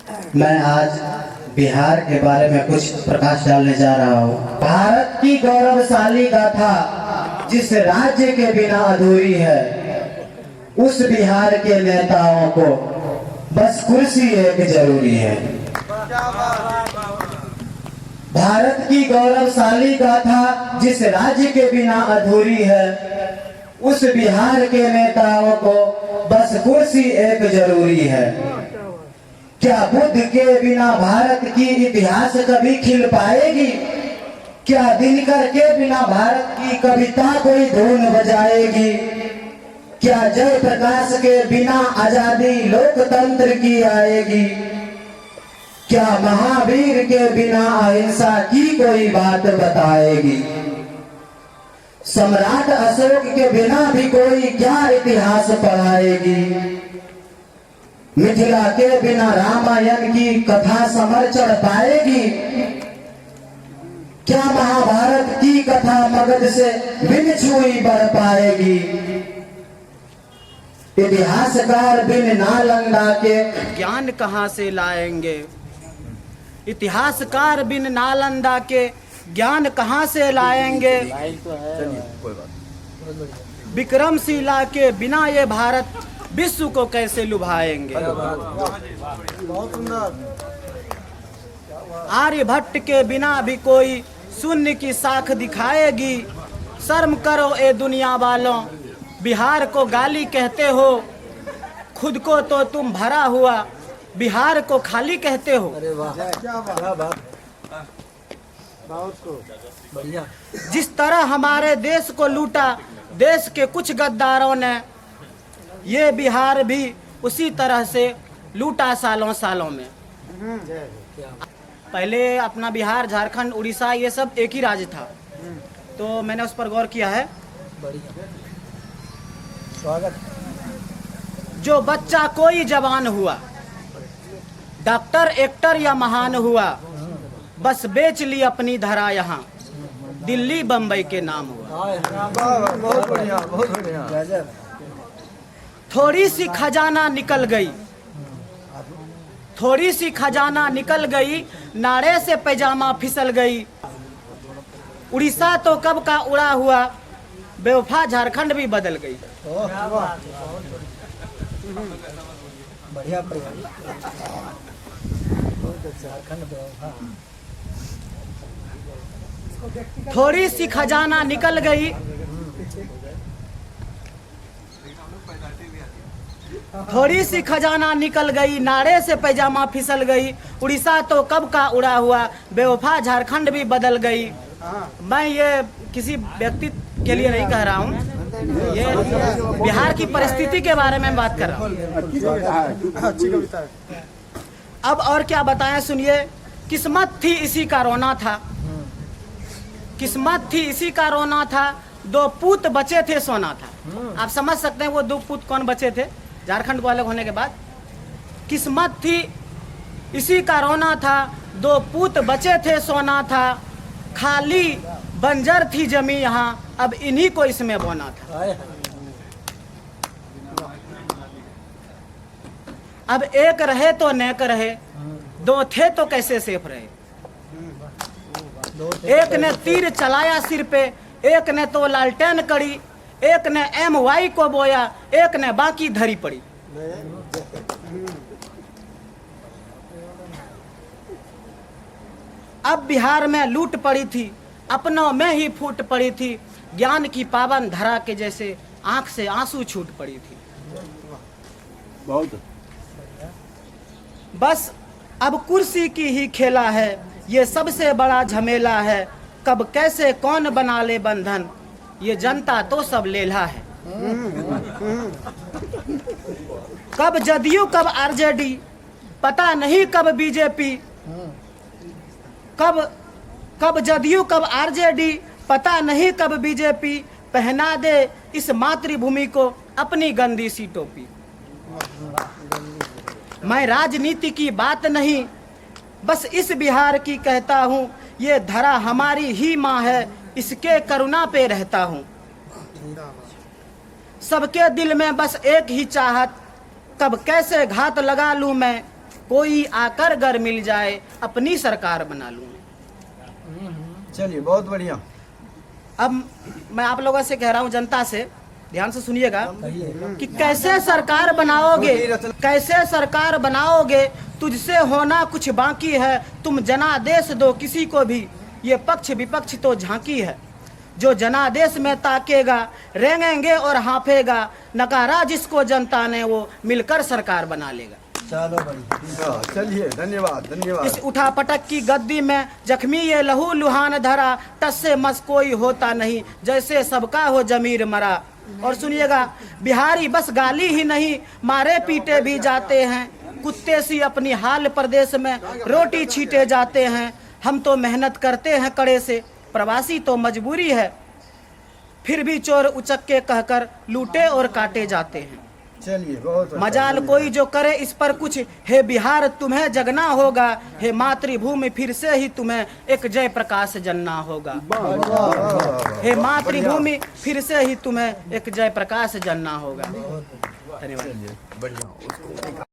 मैं आज बिहार के बारे में कुछ प्रकाश डालने जा रहा हूँ। भारत की गौरवशाली गाथा जिस राज्य के बिना अधूरी है, उस बिहार के नेताओं को बस कुर्सी एक जरूरी है। भारत की गौरवशाली गाथा जिस राज्य के बिना अधूरी है, उस बिहार के नेताओं को बस कुर्सी एक जरूरी है। क्या बुद्ध के बिना भारत की इतिहास कभी खिल पाएगी? क्या दिनकर के बिना भारत की कविता कोई धुन बजाएगी? क्या जयप्रकाश के बिना आजादी लोकतंत्र की आएगी? क्या महावीर के बिना अहिंसा की कोई बात बताएगी? सम्राट अशोक के बिना भी कोई क्या इतिहास पढ़ाएगी? मिथिला के बिना रामायण की कथा समर चढ़ पाएगी? क्या महाभारत की कथा मगध से बिन छुई बढ़ पाएगी? इतिहासकार बिन नालंदा के ज्ञान कहाँ से लाएंगे? इतिहासकार बिन नालंदा के ज्ञान कहाँ से लाएंगे? विक्रमशिला के बिना ये भारत विश्व को कैसे लुभाएंगे? आर्यभट्ट के बिना भी कोई शून्य की साख दिखाएगी। शर्म करो ए दुनिया वालों, बिहार को गाली कहते हो, खुद को तो तुम भरा हुआ बिहार को खाली कहते हो। अरे वाह, क्या बात, बढ़िया। जिस तरह हमारे देश को लूटा देश के कुछ गद्दारों ने, ये बिहार भी उसी तरह से लूटा सालों सालों में। पहले अपना बिहार, झारखंड, उड़ीसा ये सब एक ही राज्य था, तो मैंने उस पर गौर किया है। बढ़िया, स्वागत। जो बच्चा कोई जवान हुआ, डॉक्टर, एक्टर या महान हुआ, बस बेच ली अपनी धरा यहाँ, दिल्ली बम्बई के नाम हुआ। बहुत बढ़िया, बहुत बढ़िया। थोड़ी सी खजाना निकल गई, थोड़ी सी खजाना निकल गई, नाड़े से पैजामा फिसल गई। उड़ीसा तो कब का उड़ा हुआ, बेवफा झारखंड भी बदल गई। बढ़िया, झारखंड बेवफा। थोड़ी सी खजाना निकल गई, थोड़ी सी खजाना निकल गई, नाड़े से पैजामा फिसल गई। उड़ीसा तो कब का उड़ा हुआ, बेवफा झारखंड भी बदल गई। मैं ये किसी व्यक्ति के लिए नहीं कह रहा हूँ, ये बिहार की परिस्थिति के बारे में बात कर रहा हूँ। अब और क्या बताएं, सुनिए। किस्मत थी इसी का रोना था, किस्मत थी इसी का रोना था, दो पूत बचे थे सोना था। आप समझ सकते हैं वो दो पूत कौन बचे थे झारखंड को अलग होने के बाद। किस्मत थी इसी का रोना था, दो पूत बचे थे सोना था, खाली बंजर थी जमी यहाँ, अब इन्हीं को इसमें बोना था। अब एक रहे तो नेक रहे, दो थे तो कैसे सेफ रहे। एक ने तीर चलाया सिर पे, एक ने तो लालटेन कड़ी, एक ने MY को बोया, एक ने बाकी धरी पड़ी। अब बिहार में लूट पड़ी थी, अपनों में ही फूट पड़ी थी, ज्ञान की पावन धरा के जैसे आंख से आंसू छूट पड़ी थी। बहुत बस अब कुर्सी की ही खेला है, ये सबसे बड़ा झमेला है। कब कैसे कौन बना ले बंधन, ये जनता तो सब लेला है। कब जदयू कब RJD, पता नहीं कब BJP। कब जदयू कब RJD, पता नहीं कब BJP। पहना दे इस मातृभूमि को अपनी गंदी सी टोपी। मैं राजनीति की बात नहीं, बस इस बिहार की कहता हूँ, ये धरा हमारी ही माँ है, इसके करुणा पे रहता हूँ। सबके दिल में बस एक ही चाहत, कब कैसे घात लगा लूं मैं, कोई आकर घर मिल जाए अपनी सरकार बना लूँ। चलिए बहुत बढ़िया। अब मैं आप लोगों से कह रहा हूँ, जनता से ध्यान से सुनिएगा कि कैसे सरकार बनाओगे, कैसे सरकार बनाओगे, तुझसे होना कुछ बाकी है, तुम जनादेश दो किसी को भी, ये पक्ष विपक्ष तो झांकी है, जो जनादेश में ताकेगा रेंगेंगे और हाँफेगा, नकारा जिसको जनता ने वो मिलकर सरकार बना लेगा। चलो बढ़िया। हाँ, चलिए धन्यवाद धन्यवाद। इस उठा पटक की गद्दी में जख्मी ये लहू लुहान धरा, टस से मस कोई होता नहीं, जैसे सबका हो जमीर मरा। और सुनिएगा, बिहारी बस गाली ही नहीं मारे पीटे भी जाते हैं, कुत्ते सी अपनी हाल प्रदेश में रोटी छीटे जाते हैं। हम तो मेहनत करते हैं कड़े से, प्रवासी तो मजबूरी है, फिर भी चोर उचक्के कहकर लूटे और काटे जाते हैं। चलिए बहुत अच्छा, मजाल धन्यवाद। कोई जो करे इस पर कुछ, हे बिहार तुम्हें जगना होगा, हे मातृभूमि फिर से ही तुम्हें एक जय प्रकाश जनना होगा। हे मातृभूमि फिर से ही तुम्हें एक जय प्रकाश जनना होगा। धन्यवाद। चलिए बढ़िया।